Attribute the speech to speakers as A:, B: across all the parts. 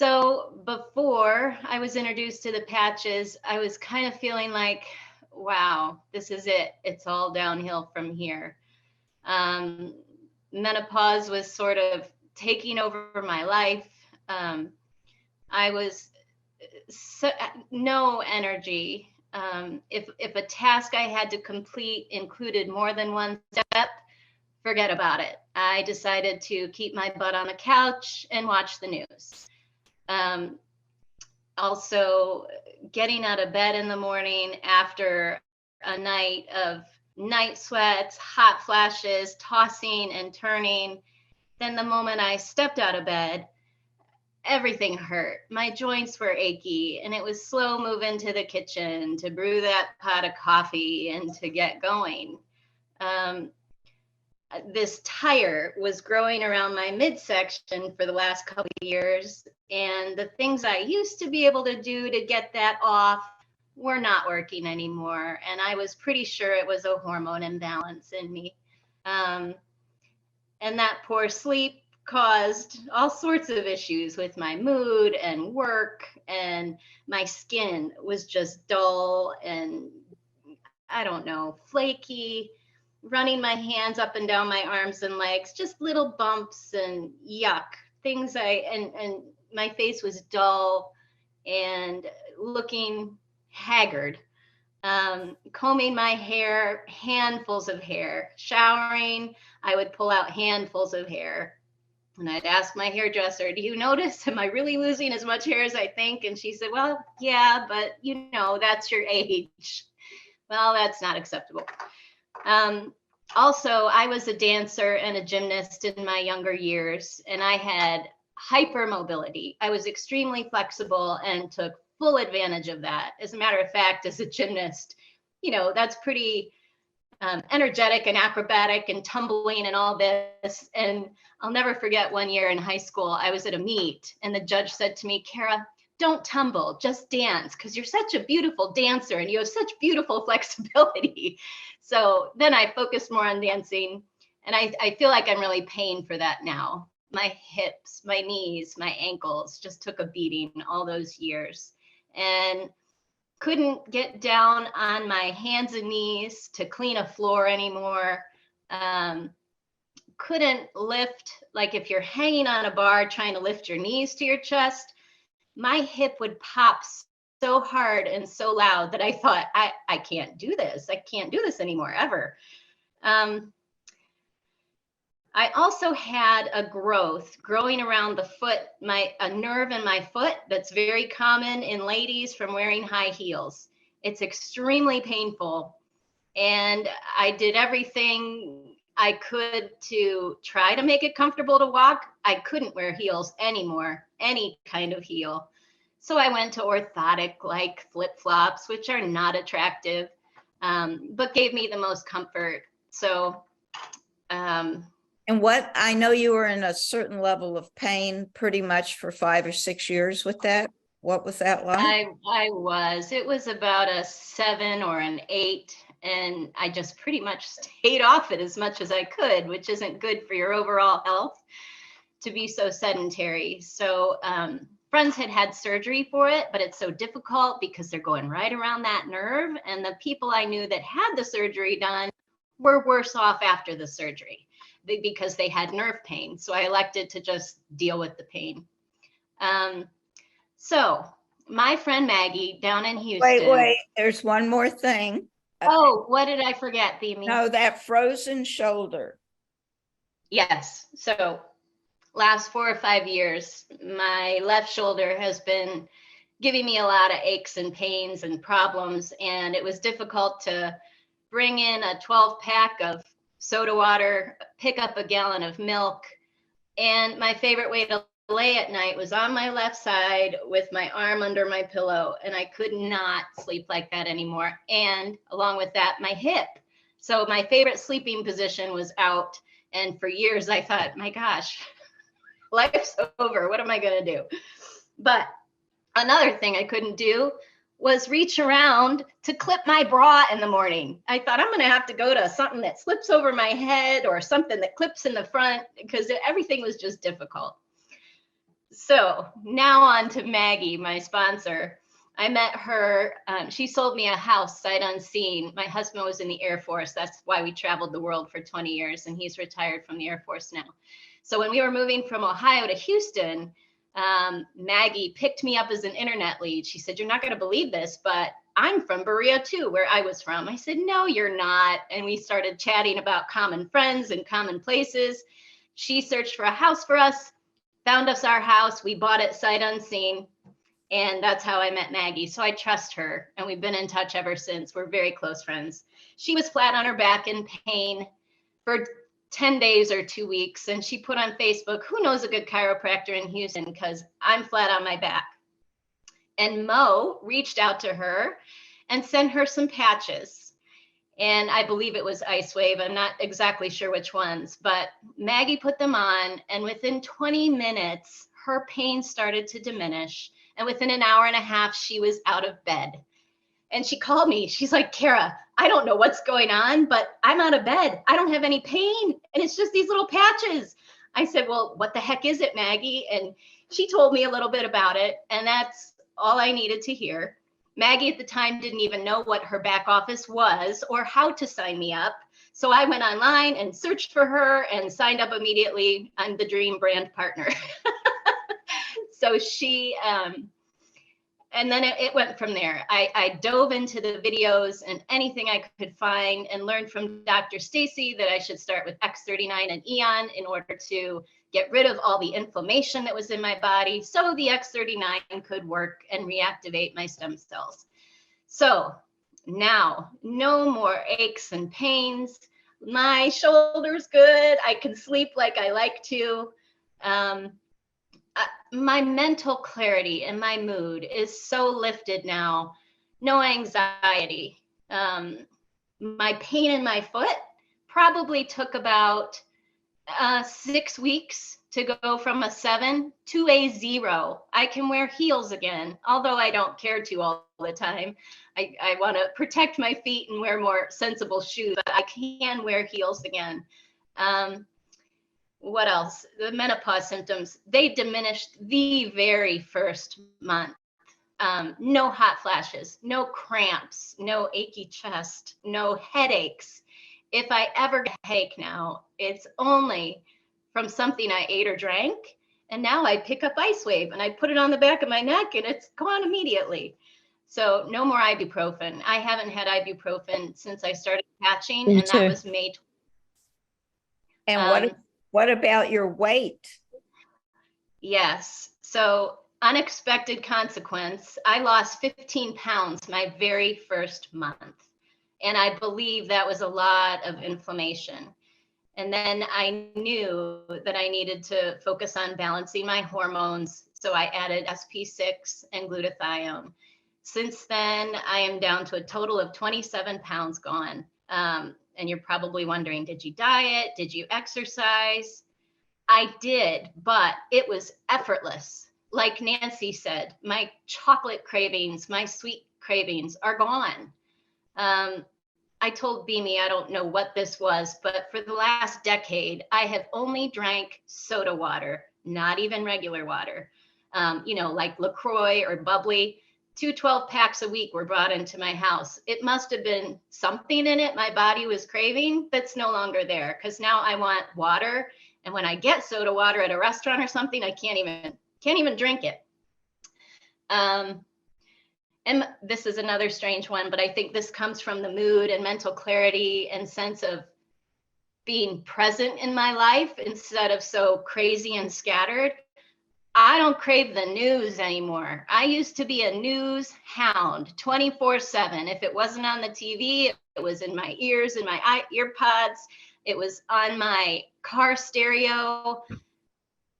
A: So before I was introduced to the patches, I was kind of feeling like, wow, this is it. It's all downhill from here. Um, Menopause was sort of taking over my life. Um, I was so, no energy. If a task I had to complete included more than one step, forget about it. I decided to keep my butt on the couch and watch the news. Um, Also, getting out of bed in the morning after a night of night sweats, hot flashes, tossing and turning. Then the moment I stepped out of bed, everything hurt. My joints were achy, and it was slow moving to the kitchen to brew that pot of coffee and to get going. Um, this tire was growing around my midsection for the last couple of years, and the things I used to be able to do to get that off were not working anymore. And I was pretty sure it was a hormone imbalance in me. Um, and that poor sleep caused all sorts of issues with my mood and work, and my skin was just dull and, I don't know, flaky, running my hands up and down my arms and legs, just little bumps and yuck things. And my face was dull and looking haggard. Combing my hair, handfuls of hair. Showering, I would pull out handfuls of hair. And I'd ask my hairdresser, do you notice, am I really losing as much hair as I think? And she said, well, yeah, but that's your age. Well, that's not acceptable. Also, I was a dancer and a gymnast in my younger years, and I had hypermobility. I was extremely flexible and took full advantage of that. As a matter of fact, as a gymnast, that's pretty energetic and acrobatic and tumbling and all this. And I'll never forget one year in high school, I was at a meet and the judge said to me, Cara, don't tumble, just dance, because you're such a beautiful dancer and you have such beautiful flexibility. So then I focused more on dancing, and I feel like I'm really paying for that now. My hips, my knees, my ankles just took a beating all those years, and couldn't get down on my hands and knees to clean a floor anymore. Couldn't lift, like if you're hanging on a bar trying to lift your knees to your chest, my hip would pop so hard and so loud that I thought, I can't do this. I can't do this anymore, ever. I also had a growth growing around the foot, a nerve in my foot that's very common in ladies from wearing high heels. It's extremely painful. And I did everything I could to try to make it comfortable to walk. I couldn't wear heels anymore, any kind of heel. So I went to orthotic like flip-flops, which are not attractive, but gave me the most comfort. So,
B: and what, I know you were in a certain level of pain pretty much for 5 or 6 years with that. What was that like?
A: It was about a 7 or an 8. And I just pretty much stayed off it as much as I could, which isn't good for your overall health to be so sedentary. So friends had surgery for it, but it's so difficult because they're going right around that nerve. And the people I knew that had the surgery done were worse off after the surgery because they had nerve pain. So I elected to just deal with the pain. So my friend Maggie down in Houston.
B: Wait, there's one more thing.
A: Oh, what did I forget, Themey?
B: No, that frozen shoulder.
A: Yes. So last 4 or 5 years, my left shoulder has been giving me a lot of aches and pains and problems. And it was difficult to bring in a 12-pack of soda water, pick up a gallon of milk. And my favorite way to lay at night was on my left side with my arm under my pillow, and I could not sleep like that anymore. And along with that, my hip. So my favorite sleeping position was out. And for years I thought, my gosh, life's over. What am I going to do? But another thing I couldn't do was reach around to clip my bra in the morning. I thought I'm going to have to go to something that slips over my head or something that clips in the front, because everything was just difficult. So now on to Maggie, my sponsor. I met her. She sold me a house sight unseen. My husband was in the Air Force. That's why we traveled the world for 20 years, and he's retired from the Air Force now. So when we were moving from Ohio to Houston, Maggie picked me up as an internet lead. She said, "You're not going to believe this, but I'm from Berea too, where I was from." I said, "No, you're not." And we started chatting about common friends and common places. She searched for a house for us, found us our house. We bought it sight unseen. And that's how I met Maggie. So I trust her, and we've been in touch ever since. We're very close friends. She was flat on her back in pain for 10 days or 2 weeks. And she put on Facebook, "Who knows a good chiropractor in Houston? Because I'm flat on my back." And Mo reached out to her and sent her some patches. And I believe it was Ice Wave. I'm not exactly sure which ones, but Maggie put them on. And within 20 minutes, her pain started to diminish. And within an hour and a half, she was out of bed. And she called me. She's like, "Cara, I don't know what's going on, but I'm out of bed. I don't have any pain. And it's just these little patches." I said, "Well, what the heck is it, Maggie?" And she told me a little bit about it. And that's all I needed to hear. Maggie at the time didn't even know what her back office was or how to sign me up. So I went online and searched for her and signed up immediately. I'm the dream brand partner. So she, and then it went from there. I dove into the videos and anything I could find, and learned from Dr. Stacy that I should start with X39 and Aeon in order to get rid of all the inflammation that was in my body, so the X39 could work and reactivate my stem cells. So now no more aches and pains. My shoulder's good. I can sleep like I like to. My mental clarity and my mood is so lifted now. No anxiety. My pain in my foot probably took about 6 weeks to go from a 7 to a 0. I can wear heels again, although I don't care to all the time. I want to protect my feet and wear more sensible shoes, but I can wear heels again. What else? The menopause symptoms, they diminished the very first month. No hot flashes, no cramps, no achy chest, no headaches. If I ever get a headache now, it's only from something I ate or drank. And now I pick up Ice Wave and I put it on the back of my neck and it's gone immediately. So no more ibuprofen. I haven't had ibuprofen since I started patching, and that was May.
B: And what about your weight?
A: Yes. So unexpected consequence. I lost 15 pounds my very first month. And I believe that was a lot of inflammation. And then I knew that I needed to focus on balancing my hormones. So I added SP6 and glutathione. Since then, I am down to a total of 27 pounds gone. And you're probably wondering, did you diet? Did you exercise? I did, but it was effortless. Like Nancy said, my chocolate cravings, my sweet cravings are gone. I told Beamy, I don't know what this was, but for the last decade, I have only drank soda water, not even regular water. Like LaCroix or bubbly. 2 12-packs a week were brought into my house. It must have been something in it my body was craving that's no longer there, because now I want water. And when I get soda water at a restaurant or something, I can't even drink it. And this is another strange one, but I think this comes from the mood and mental clarity and sense of being present in my life instead of so crazy and scattered. I don't crave the news anymore. I used to be a news hound 24/7. If it wasn't on the TV, it was in my ears, in my earpods. It was on my car stereo.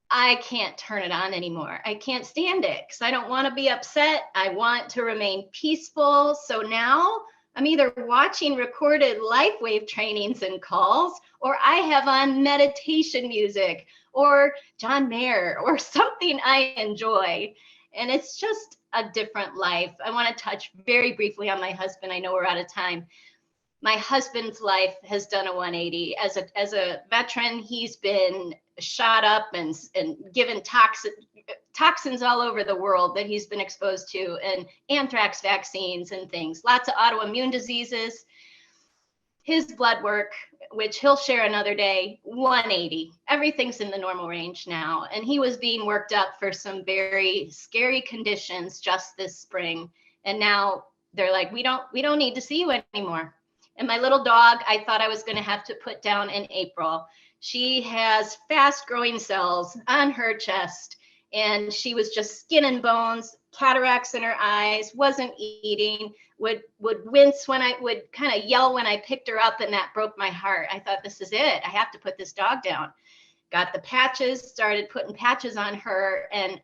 A: I can't turn it on anymore. I can't stand it because I don't want to be upset. I want to remain peaceful. So now I'm either watching recorded LifeWave trainings and calls, or I have on meditation music or John Mayer or something I enjoy. And it's just a different life. I want to touch very briefly on my husband. I know we're out of time. My husband's life has done a 180. As a veteran, he's been shot up and given toxins all over the world that he's been exposed to, and anthrax vaccines and things, lots of autoimmune diseases. His blood work, which he'll share another day, 180. Everything's in the normal range now. And he was being worked up for some very scary conditions just this spring. And now they're like, we don't need to see you anymore. And my little dog, I thought I was going to have to put down in April. She has fast growing cells on her chest, and she was just skin and bones, cataracts in her eyes, wasn't eating, would wince when I would kind of yell when I picked her up, and that broke my heart. I thought, this is it. I have to put this dog down. Got the patches, started putting patches on her, and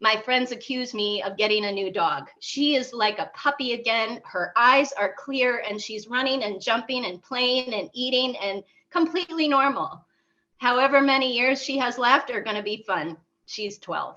A: my friends accuse me of getting a new dog. She is like a puppy again. Her eyes are clear, and she's running and jumping and playing and eating and completely normal. However many years she has left are going to be fun. She's 12.